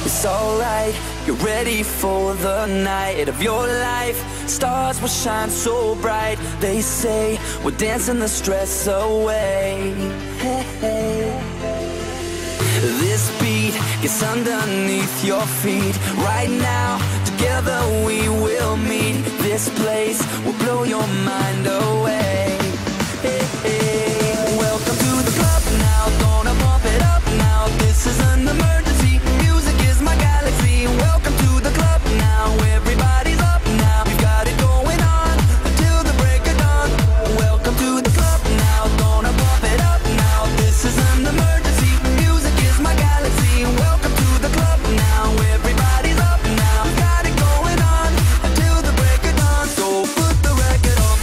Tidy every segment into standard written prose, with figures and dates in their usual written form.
It's alright, you're ready for the night of your life. Stars will shine so bright. They say we're dancing the stress away. Hey, hey. This beat gets underneath your feet. Right now, together we will meet. This place will blow your mind away. Hey, hey. Welcome to the club now, gonna pump it up now. This is an emergency, music is my galaxy. Welcome to the club now, everybody's up now. We've got it going on until the break of dawn. Welcome to the club now, gonna pump it up now. This is an emergency, music is my galaxy. Welcome to the club now, everybody's up now. We've got it going on until the break of dawn. So put the record on.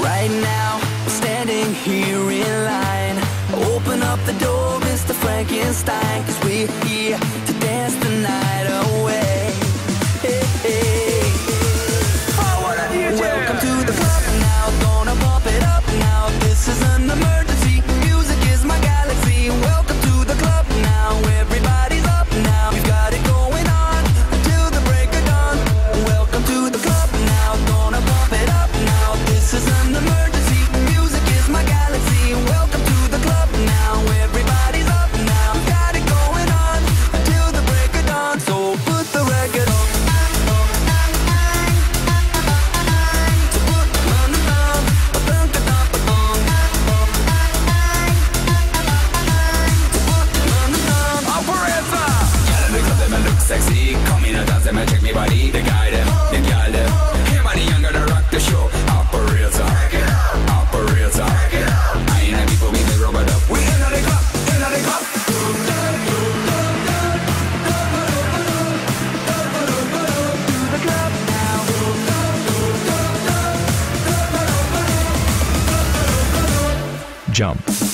Right now, we're standing here in line. Open up the door, Mr. Frankenstein, 'cause we're here to dance the night away. Hey, hey. Welcome to the club now, gonna pump it up now. This is an emergency, music is my galaxy. Welcome to the club now, everybody's up now. We've got it going on until the break of dawn. Welcome to the club now, gonna pump it up now. This is an emergency, music is my galaxy. Welcome to the club now, everybody's up now. We've got it going on until the break of dawn. So put the record on. Sexy, come in and dance them and check me body. The guy them, the girl them. Him and the young gonna rock the show. Operator, operator. I ain't happy for me, they rub it up. We in the club, in the club. To the club now. Jump.